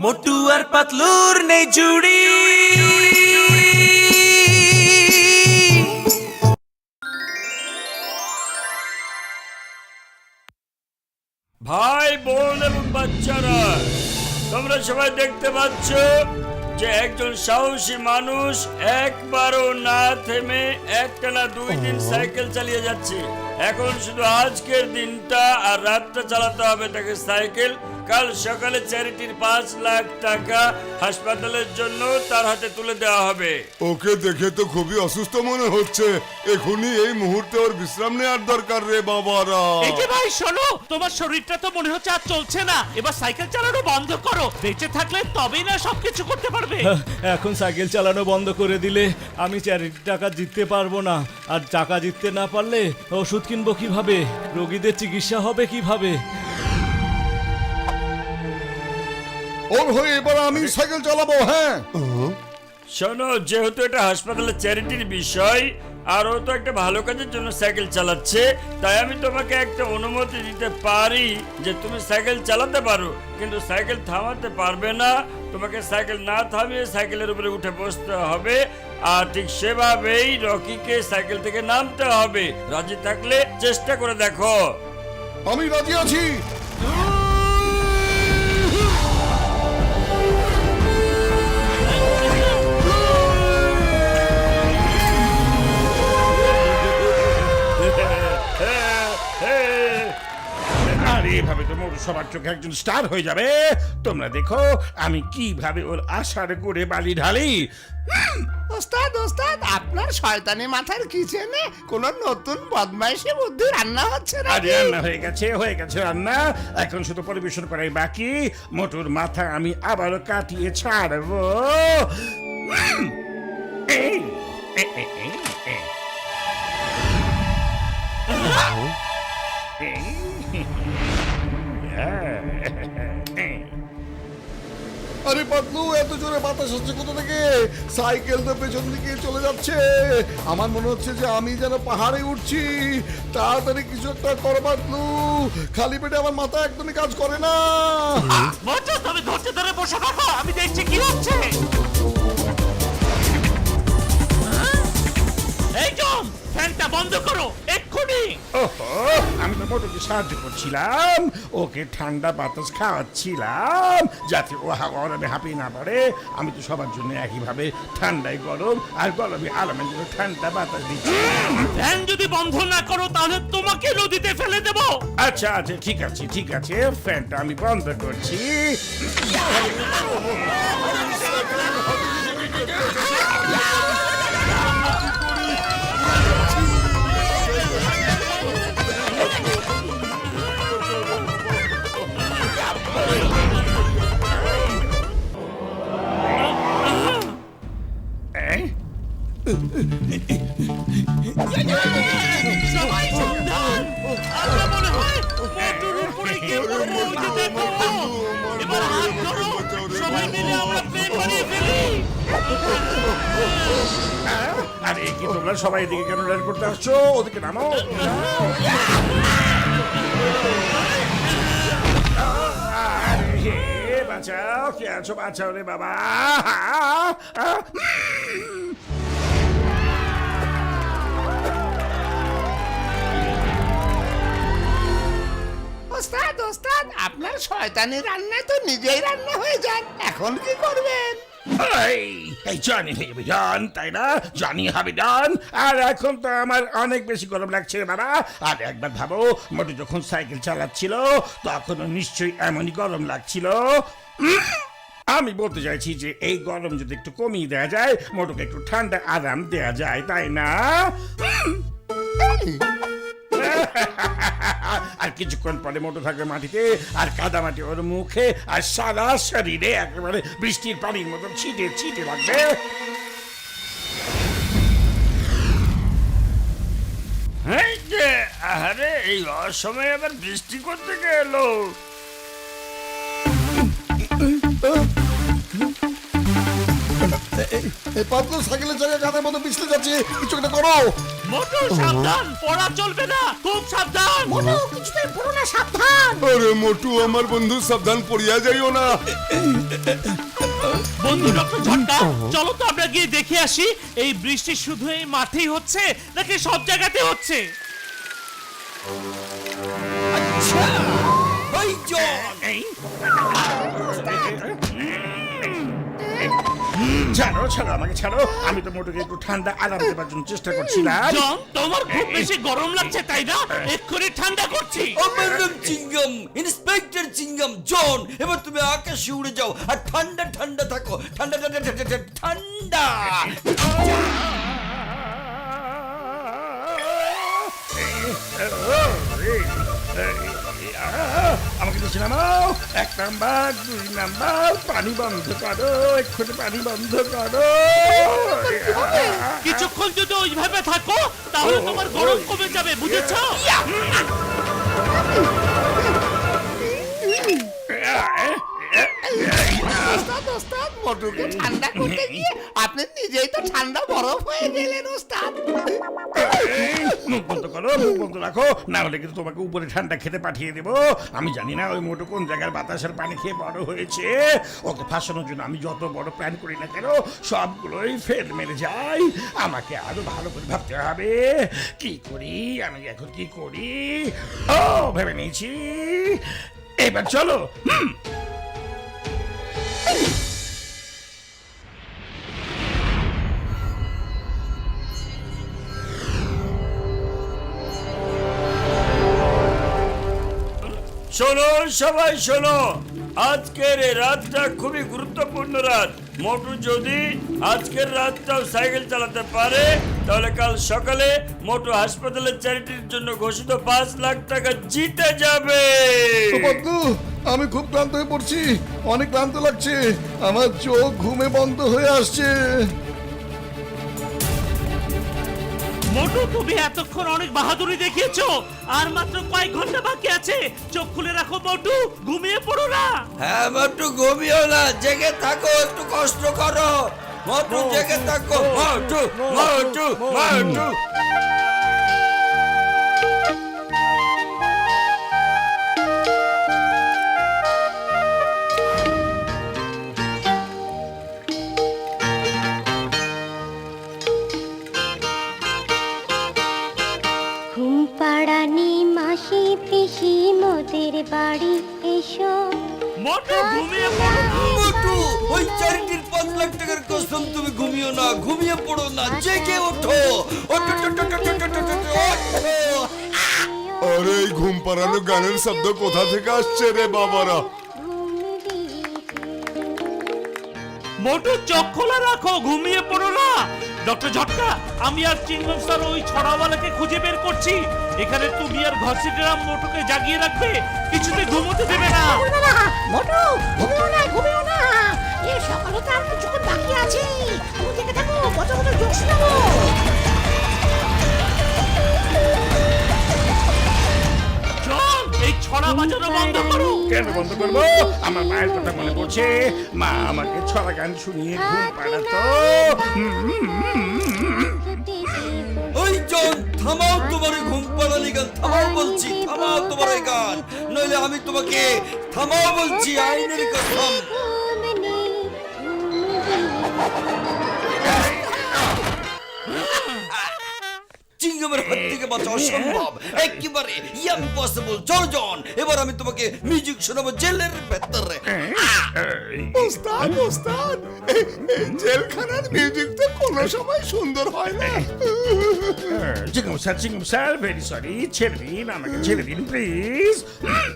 মোটু আর পাতলুর নেই জুড়ি। ভাই বোন এবং বাচ্চারা, তোমরা সবাই দেখতে পাচ্ছ যে একজন সাহসী মানুষ একবারও না থেমে একটানা 2 দিন সাইকেল চালিয়ে যাচ্ছে। এখন শুধু আজকের দিনটা আর রাতটা চালাতে হবে তাকে সাইকেল। কাল সকালে চ্যারিটির 5 লাখ টাকা হাসপাতালের জন্য তার হাতে তুলে দেওয়া হবে। ওকে দেখে তো খুবই অসুস্থ মনে হচ্ছে। এখনই এই মুহূর্তে ওর বিশ্রাম নেওয়ার দরকার রে বাবারা। এই যে ভাই শোনো, তোমার শরীরটা তো মনে হচ্ছে আর চলছে না। এবার সাইকেল চালানো বন্ধ করো, বেঁচে থাকলে তবেই না সবকিছু করতে পারবে। এখন সাইকেল চালানো বন্ধ করে দিলে আমি চ্যারিটি টাকা জিততে পারবো না, আর টাকা জিততে না পারলে ওষুধ কিনবো কিভাবে, রোগীদের চিকিৎসা হবে কিভাবে? ওর হয়ে এবার আমি সাইকেল চালাবো। হ্যাঁ শোনো, যেহেতু এটা হাসপাতালের চ্যারিটির বিষয় আর ও তো একটা ভালো কাজের জন্য সাইকেল চালাচ্ছে, তাই আমি তোমাকে একটা অনুমতি দিতে পারি যে তুমি সাইকেল চালাতে পারো, কিন্তু সাইকেল থামাতে পারবে না। তোমাকে সাইকেল না থামিয়ে সাইকেলের উপরে উঠে বসতে হবে, আর ঠিক সেভাবেই রকিকে সাইকেল থেকে নামতে হবে। রাজি থাকলে চেষ্টা করে দেখো। আমি রাজি আছি। আর এভাবে তো মোটু সবার চোখে একজন স্টার হয়ে যাবে। তোমরা দেখো আমি কিভাবে ওর আশার করে বালি ঢালি। ওস্তাদ ওস্তাদ, আপনার শয়তানি মাথার কিচেনে কোন নতুন বদমাইশি বুদ্ধি রান্না হচ্ছে না? আরে রান্না হয়ে গেছে রান্না। এখন শুধু পরিবেশন করাই বাকি। মোটুর মাথা আমি আবারও কাটিয়ে ছাড়বো। এই, এই, এই, এই, এই। আরে পাতলু, এত জোরে বাতাস হচ্ছে কোথা থেকে? সাইকেল তো পেছন দিকে চলে যাচ্ছে। আমার মনে হচ্ছে যে আমি যেন পাহাড়ে উঠছি। তাড়াতাড়ি কিছু একটা করো পাতলু, খালি পেটে আমার মাথা একদমই কাজ করে না। মোটু, তুমি ধরতে ধরে বসে থাকো, আমি দেখছি কি হচ্ছে। এই টম, ফ্যানটা বন্ধ করো এক্ষুনি। ওহো, আমি তো মোটুকে সাহায্য করছিলাম, ওকে ঠান্ডা বাতাস খাওয়াচ্ছিলাম যাতে ও গরমে হাঁপিয়ে না পড়ে। আমি তো সবার জন্য একইভাবে ঠান্ডায় গরম আর গরমে আরামের জন্য ঠান্ডা বাতাস দিচ্ছি। ফ্যান যদি বন্ধ না করো তাহলে তোমাকে নদীতে ফেলে দেবো। আচ্ছা আচ্ছা, ঠিক আছে, ফ্যানটা আমি বন্ধ করছি। সবাই সাবধান, আমরা মনে হয় মোটুর উপরে গিয়ে পড়বো। ওই যে দেখো, এবার হাত ধরো, সবাই মিলে আমরা প্লেন বানিয়ে ফেলি। আরে কি তোমরা সবাই এদিকে কেন ল্যান্ড করতে আসছো? ওদিকে নামো। আরে বাঁচাও, কে আছো? বাঁচাও রে বাবা। ওস্তাদ ওস্তাদ, আপনার শয়তানি রান্না তো নিজেই রান্না হয়ে যান, এখন কি করবেন? এই জানি হবে ডান, তাই না? জানি হবে ডান। আর এখন তো আমার অনেক বেশি গরম লাগছে রে বাবা। আর একবার ভাবো, মোটু যখন সাইকেল চালাচ্ছিল তখন নিশ্চয়ই এমনই গরম লাগছিল। আমি বলতে চাইছি যে এই গরম যদি একটু কমিয়ে দেওয়া যায়, মোটুকে একটু ঠান্ডা আরাম দেওয়া যায়, তাই না? আর কিছুক্ষণ পরে মোটু থাকবে মাটিতে, আর কাদা মাটি ওর মুখে, আর সারা শরীরে একেবারে বৃষ্টির পানির মতন ছিটে ছিটে লাগবে। আরে এই অসময়ে আবার বৃষ্টি করতে গেলো। পাতলু, সাইকেলের জায়গায় গানের মতো পিছলে যাচ্ছে, কিছু একটা করো। মোটু সাবধান, পড়া চলবে না, খুব সাবধান। আরে মোটু আমার বন্ধু, সাবধান পড়িয়া যাইও না। বন্ধু ডক্টর ঝটকা, চলো তো আমরা গিয়ে দেখে আসি এই বৃষ্টি শুধু এই মাঠেই হচ্ছে নাকি সব জায়গাতে হচ্ছে। ওই জন ছাড়ো ছাড়ো, আমাকে ছাড়ো। আমি তো মোটুকে একটু ঠান্ডা আরাম দেবার জন্য চেষ্টা করছিলাম। জন, তোমার খুব বেশি গরম লাগছে তাই না? এক্ষুনি ঠান্ডা করছি। আমার নাম চিঙ্গম, ইন্সপেক্টর চিঙ্গম জন। এবার তুমি আকাশে উড়ে যাও আর ঠান্ডা ঠান্ডা থাকো, ঠান্ডা ঠান্ডা ঠান্ডা ঠান্ডা। আমাকে দিচ্ছি নামাও। 1 নাম্বার, 2 নাম্বার, পানি বন্ধ করো, এক্ষুনি পানি বন্ধ করো। কিছুক্ষণ যদি ওইভাবে থাকো তাহলে তোমার গরম কমে যাবে, বুঝেছো? ওস্তাদ ওস্তাদ, মোটুকে ঠান্ডা করতে গিয়ে আপনি নিজেই তো ঠান্ডা বরফ হয়ে গেলেন ওস্তাদ। মুখ বন্ধ করো, মুখ বন্ধ রাখো, না হলে কিন্তু তোমাকে উপরে ঠান্ডা খেতে পাঠিয়ে দেবো। আমি জানি না ওই মোটু কোন জায়গার বাতাসের পানি খেয়ে বড় হয়েছে। ওকে ফাঁসানোর জন্য আমি যত বড় প্ল্যান করি না কেন সবগুলোই ফেল মেরে যায়। আমাকে আরো ভালো করে ভাবতে হবে কি করি, আমি এখন কি করি। ও ভেবে নিয়েছি, এবার চলো। শোনো সবাই শোনো, আজকের এই রাতটা খুবই গুরুত্বপূর্ণ রাত। মোটু যদি আজকের রাতটাও সাইকেল চালাতে পারে তাহলে কাল সকালে মোটু হাসপাতালের চ্যারিটির জন্য ঘোষিত 5 লাখ টাকা জিতে যাবে। বন্ধু, আমি খুব ক্লান্ত হয়ে পড়ছি, অনেক ক্লান্ত লাগছে, আমার চোখ ঘুমে বন্ধ হয়ে আসছে। মোটু, তুমি এতক্ষণ অনেক বাহাদুরি দেখিয়েছো, আর মাত্র কয়েক ঘন্টা বাকি আছে। চোখ খুলে রাখো মোটু, ঘুমিয়ে পড়ো না। হ্যাঁ মোটু, ঘুমিও না, জেগে থাকো, একটু কষ্ট করো। মোটু জেগে থাকো, মোটু মোটু মোটু। ঘুম পাড়ানি মাসি পিসি মোদের বাড়ি এসো। মোটু, ঘুমিয়ে পড়ো না। মোটু, ওই চ্যারিটির 5 লাখ টাকার কসম, তুমি ঘুমিও না, ঘুমিয়ে পড়ো না, জেগে ওঠো, ওঠো, ওঠো, ওঠো, ওঠো, ওঠো, ওঠো, ওঠো। আরে এই ঘুম পাড়ানো গানের শব্দ কোথা থেকে আসছে রে বাবারা? মোটু, চোখ খোলা রাখো, ঘুমিয়ে পড়ো না। ডক্টর ঝটকা, আমি আর চিংগম স্যার ওই ছড়াওয়ালাকে খুঁজে বের করছি। এখানে তুমি আর ঘসিটেরা মোটুকে জাগিয়ে রাখবে, কিছুতে ঘুমোতে দেবে না। মোটু, ঘুমিও না, ঘুমিও না। এই সকালে তো আর কিছুক্ষণ বাকি আছে। তুমি জেগে থাকো, কত কত জোশ নেবো। জন, এই ছড়া বাজানো বন্ধ করো। কেন বন্ধ করবো? আমার মায়ের কথা মনে পড়ছে, মা আমাকে ছড়া গান শুনিয়ে ঘুম পাড়াতো। ওই জন, থামাও তোমার ওই ঘুম পাড়ানি গান, থামাও বলছি, থামাও তোমার ওই গান, নইলে আমি তোমাকে থামাও বলছি, আইনের কসম। চিংগমের হাত থেকে বাঁচা অসম্ভব, একেবারে ইম্পসিবল। চল জন, এবার আমি তোমাকে মিউজিক শোনাবো জেলের ভেতরে। ওস্তাদ ওস্তাদ, এই জেলখানার মিউজিক তো কোনো সময় সুন্দর হয় না। চিঙ্গম স্যার, ভেরি সরি, ছেড়ে দিন, আমাকে ছেড়ে দিন প্লিজ।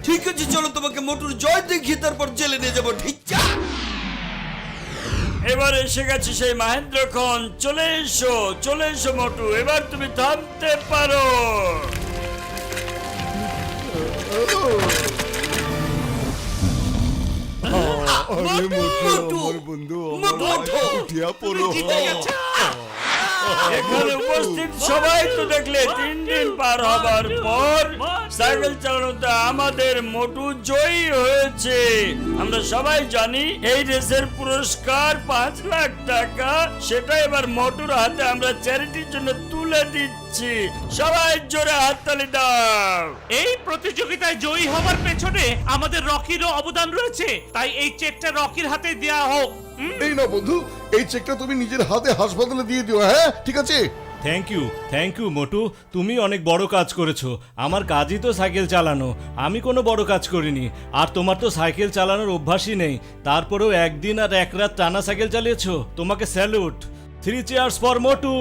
ঠিক আছে, চলো তোমাকে মোটুর জয় দেখিয়ে তারপর জেলে নিয়ে যাবো, ঠিক আছে? এবার এসে গেছে সেই মহেন্দ্রক্ষণ। চলে এসো, চলে এসো মোটু, এবার তুমি থামতে পারো। আরে মোটু, মোটু, আমার বন্ধু, মোটু, আমার ওঠো। উঠিয়া পড়ো। জিতে গেছো। এখানে উপস্থিত সবাই তো দেখলে 3 দিন পার হবার পর সাইকেল চালানোতে আমাদের মোটু জয়ী হয়েছে। আমরা সবাই জানি এই রেসের পুরস্কার 5 লাখ টাকা। সেটা এবার মোটুর হাতে আমরা চ্যারিটির জন্য তুলে দিচ্ছি। সবাই জোরে হাততালি দাও। এই প্রতিযোগিতায় জয়ী হবার পেছনে আমাদের রকিরও অবদান রয়েছে, তাই এই চেকটা রকির হাতে দেয়া হোক। এই না বন্ধু, এই চেকটা তুমি নিজের হাতে হাসপাতালে দিয়ে দিও, হ্যাঁ ঠিক আছে? থ্যাংক ইউ মোটু, তুমি অনেক বড় কাজ করেছো। আমার কাজই তো সাইকেল চালানো, আমি কোনো বড় কাজ করিনি। আর তোমার তো সাইকেল চালানোর অভ্যাসই নেই, তারপরেও একদিন আর এক রাত টানা সাইকেল চালিয়েছো। তোমাকে স্যালুট। 3 cheers for Motu.